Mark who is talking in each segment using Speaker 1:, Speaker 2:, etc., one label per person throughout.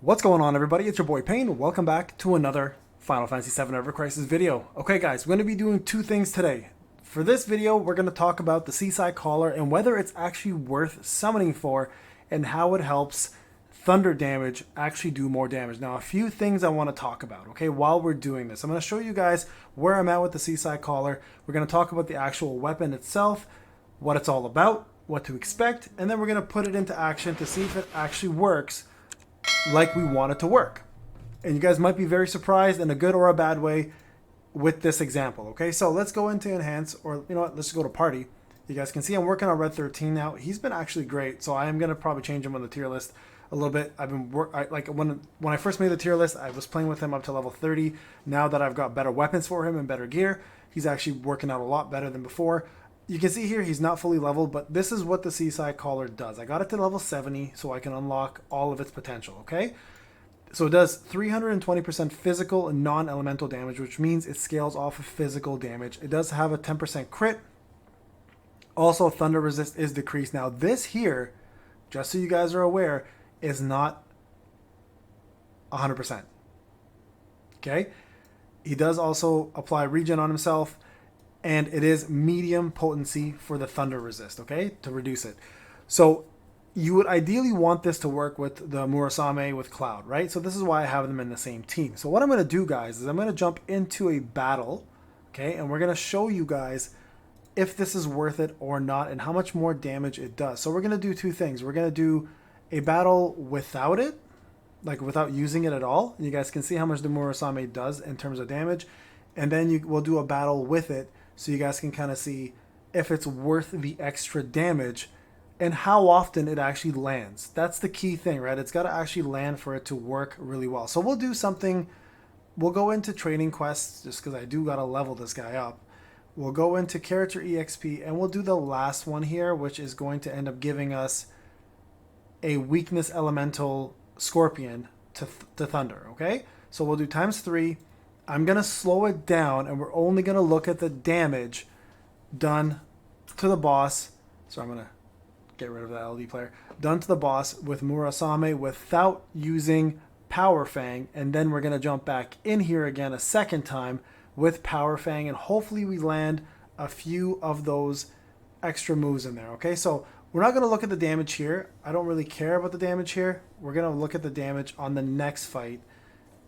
Speaker 1: What's going on, everybody? It's your boy Payne. Welcome back to another Final Fantasy VII Evercrisis video. Okay guys, we're going to be doing two things today. For this video, we're going to talk about the Seaside Collar and whether it's actually worth summoning for and how it helps thunder damage actually do more damage. Now, a few things I want to talk about, okay, while we're doing this. I'm going to show you guys where I'm at with the Seaside Collar. We're going to talk about the actual weapon itself, what it's all about, what to expect, and then we're going to put it into action to see if it actually works like we want it to work. And you guys might be very surprised in a good or a bad way with this example. Okay, so let's go into enhance, or you know what, let's just go to party. You guys can see I'm working on Red 13 now. He's been actually great, so I am gonna probably change him on the tier list a little bit. I've been like when I first made the tier list, I was playing with him up to level 30. Now that I've got better weapons for him and better gear, he's actually working out a lot better than before. You can see here he's not fully leveled, but this is what the Seaside Collar does. I got it to level 70 so I can unlock all of its potential, okay? So it does 320% physical and non-elemental damage, which means it scales off of physical damage. It does have a 10% crit. Also, thunder resist is decreased. Now this here, just so you guys are aware, is not 100%. Okay? He does also apply regen on himself, and it is medium potency for the thunder resist, okay, to reduce it. So you would ideally want this to work with the Murasame with Cloud, right? So this is why I have them in the same team. So what I'm going to do, guys, is I'm going to jump into a battle, okay, and we're going to show you guys if this is worth it or not and how much more damage it does. So we're going to do two things. We're going to do a battle without it, like without using it at all. And you guys can see how much the Murasame does in terms of damage. And then we'll do a battle with it, so you guys can kind of see if it's worth the extra damage and how often it actually lands. That's the key thing, right? It's got to actually land for it to work really well. So we'll do something. We'll go into training quests just because I do got to level this guy up. We'll go into character EXP and we'll do the last one here, which is going to end up giving us a weakness elemental scorpion to thunder, okay? So we'll do ×3. I'm going to slow it down, and we're only going to look at the damage done to the boss. So I'm going to get rid of that LD player. Done to the boss with Murasame without using Power Fang, and then we're going to jump back in here again a second time with Power Fang, and hopefully we land a few of those extra moves in there, okay? So we're not going to look at the damage here. I don't really care about the damage here. We're going to look at the damage on the next fight.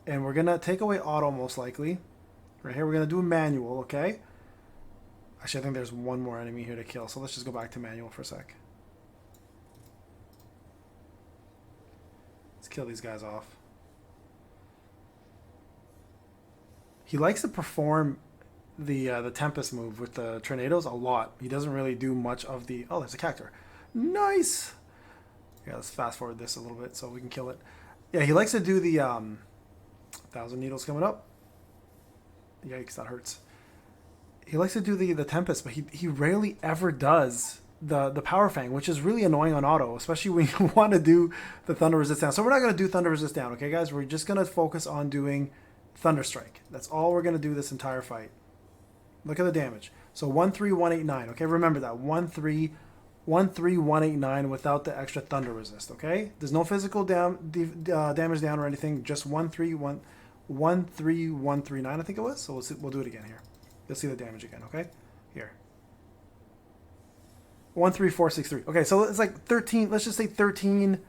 Speaker 1: And we're going to take away auto most likely. Right here, we're going to do a manual, okay? Actually, I think there's one more enemy here to kill. So let's just go back to manual for a sec. Let's kill these guys off. He likes to perform the Tempest move with the tornadoes a lot. He doesn't really do much of the... Oh, there's a cactus. Nice! Yeah, let's fast forward this a little bit so we can kill it. Yeah, he likes to do the... 1,000 needles coming up. Yikes, that hurts. He likes to do the Tempest, but he rarely ever does the Power Fang, which is really annoying on auto, especially when you want to do the Thunder Resist down. So we're not going to do Thunder Resist down, okay, guys? We're just going to focus on doing Thunder Strike. That's all we're going to do this entire fight. Look at the damage. So 13189, okay? Remember that. 13189 without the extra Thunder Resist, okay? There's no physical damage down or anything, just 13139, I think it was. So we'll do it again here. You'll see the damage again, okay? Here. 13463. Okay, so it's like 13, let's just say 13.1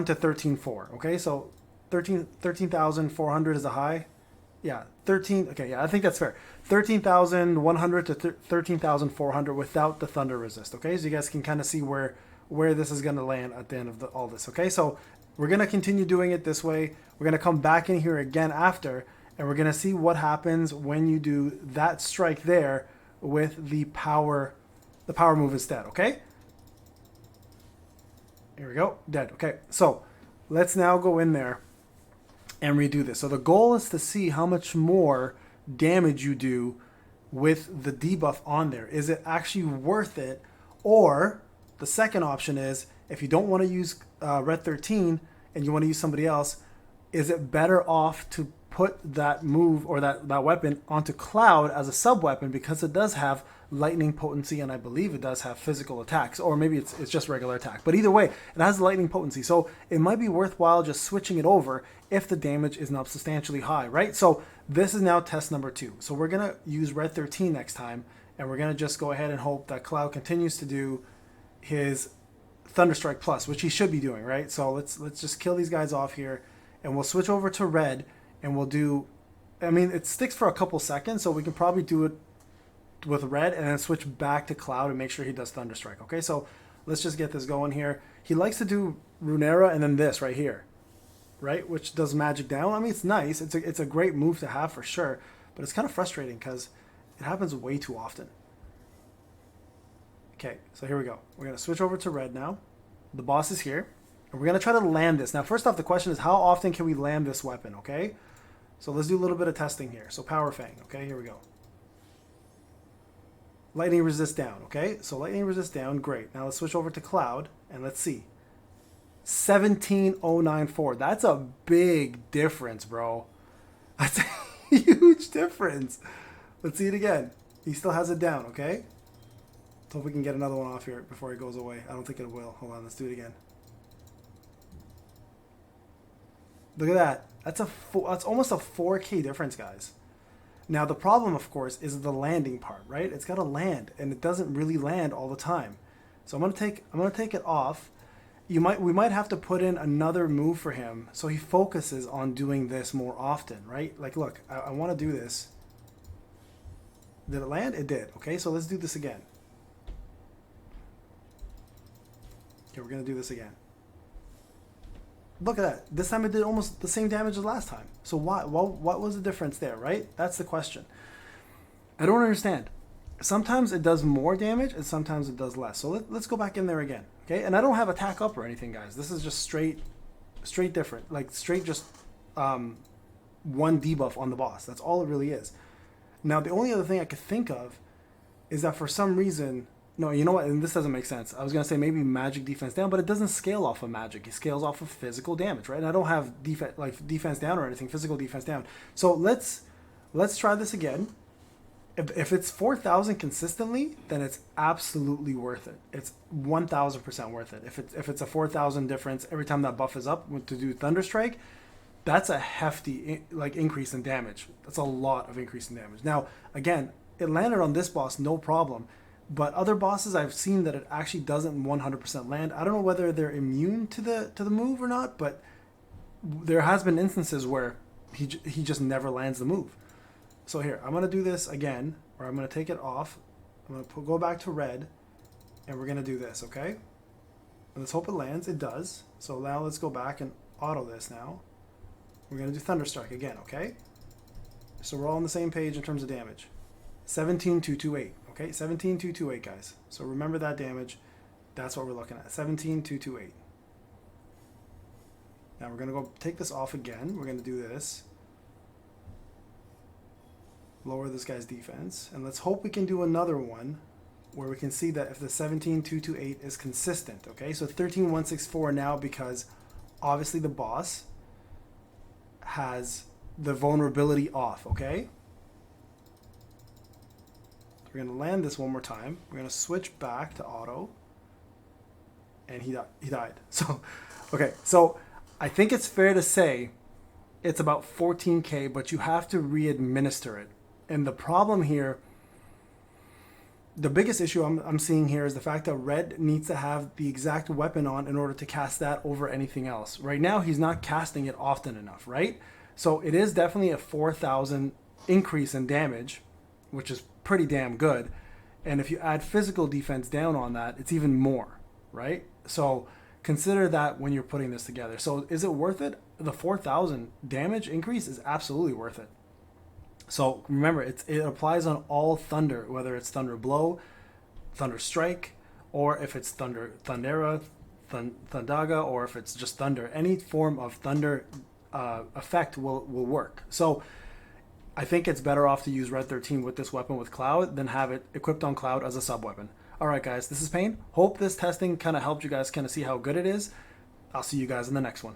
Speaker 1: to 13.4, okay? So 13,400 is a high. Yeah, 13, okay, yeah, I think that's fair. 13,100 to 13,400 without the Thunder Resist, okay? So you guys can kind of see where this is going to land at the end of all this, okay? So we're going to continue doing it this way. We're going to come back in here again after, and we're going to see what happens when you do that strike there with the power move instead, okay? Here we go, dead, okay. So let's now go in there and redo this. So the goal is to see how much more damage you do with the debuff on there. Is it actually worth it? Or the second option is, if you don't want to use Red 13 and you want to use somebody else, is it better off to put that move or that weapon onto Cloud as a sub-weapon because it does have lightning potency, and I believe it does have physical attacks, or maybe it's just regular attack. But either way, it has lightning potency, so it might be worthwhile just switching it over if the damage is not substantially high, right? So this is now test number 2. So we're going to use Red13 next time, and we're going to just go ahead and hope that Cloud continues to do his Thunderstrike Plus, which he should be doing, right? So let's just kill these guys off here, and we'll switch over to Red, and we'll do, I mean, it sticks for a couple seconds, so we can probably do it with Red and then switch back to Cloud and make sure he does Thunderstrike. Okay, so let's just get this going here. He likes to do Runeera and then this right here, right, which does magic down. I mean, it's nice. It's a great move to have for sure, but it's kind of frustrating because it happens way too often. Okay, so here we go. We're going to switch over to Red now. The boss is here, and we're going to try to land this. Now, first off, the question is how often can we land this weapon, okay? So let's do a little bit of testing here. So Power Fang, okay, here we go. Lightning resist down, okay? So lightning resist down, great. Now let's switch over to Cloud, and let's see. 17094. That's a big difference, bro. That's a huge difference. Let's see it again. He still has it down, okay? So hope we can get another one off here before it goes away. I don't think it will. Hold on, let's do it again. Look at that. That's almost a 4K difference, guys. Now the problem, of course, is the landing part, right? It's got to land, and it doesn't really land all the time. So I'm gonna take it off. We might have to put in another move for him so he focuses on doing this more often, right? Like, look, I want to do this. Did it land? It did. Okay, so let's do this again. Okay, we're gonna do this again. Look at that. This time it did almost the same damage as last time. So what was the difference there, right? That's the question. I don't understand. Sometimes it does more damage and sometimes it does less. So let's go back in there again, okay? And I don't have attack up or anything, guys. This is just straight different. Like straight just one debuff on the boss. That's all it really is. Now, the only other thing I could think of is that for some reason... No, you know what? And this doesn't make sense. I was going to say maybe magic defense down, but it doesn't scale off of magic. It scales off of physical damage, right? And I don't have defense down or anything, physical defense down. So let's try this again. If it's 4,000 consistently, then it's absolutely worth it. It's 1,000% worth it. If it's a 4,000 difference every time that buff is up to do Thunderstrike, that's a hefty increase in damage. That's a lot of increase in damage. Now, again, it landed on this boss, no problem. But other bosses, I've seen that it actually doesn't 100% land. I don't know whether they're immune to the move or not, but there has been instances where he just never lands the move. So here, I'm going to do this again, or I'm going to take it off. I'm going to go back to Red, and we're going to do this, okay? And let's hope it lands. It does. So now let's go back and auto this now. We're going to do Thunderstrike again, okay? So we're all on the same page in terms of damage. 17,228. Okay, 17,228, guys. So remember that damage. That's what we're looking at. 17,228. Now we're going to go take this off again. We're going to do this. Lower this guy's defense. And let's hope we can do another one where we can see that if the 17,228 is consistent. Okay, so 13,164 now because obviously the boss has the vulnerability off, okay? We're going to land this one more time. We're going to switch back to auto. And he died. So, okay. So, I think it's fair to say it's about 14K, but you have to re-administer it. And the problem here, the biggest issue I'm seeing here is the fact that Red needs to have the exact weapon on in order to cast that over anything else. Right now, he's not casting it often enough, right? So, it is definitely a 4,000 increase in damage, which is pretty damn good. And if you add physical defense down on that, it's even more, right? So consider that when you're putting this together. So is it worth it? The 4,000 damage increase is absolutely worth it. So remember, it applies on all thunder, whether it's Thunder Blow, Thunder Strike, or if it's Thundera, Thundaga, or if it's just Thunder. Any form of thunder effect will work. So I think it's better off to use Red13 with this weapon with Cloud than have it equipped on Cloud as a sub-weapon. Alright guys, this is Payne. Hope this testing kind of helped you guys kind of see how good it is. I'll see you guys in the next one.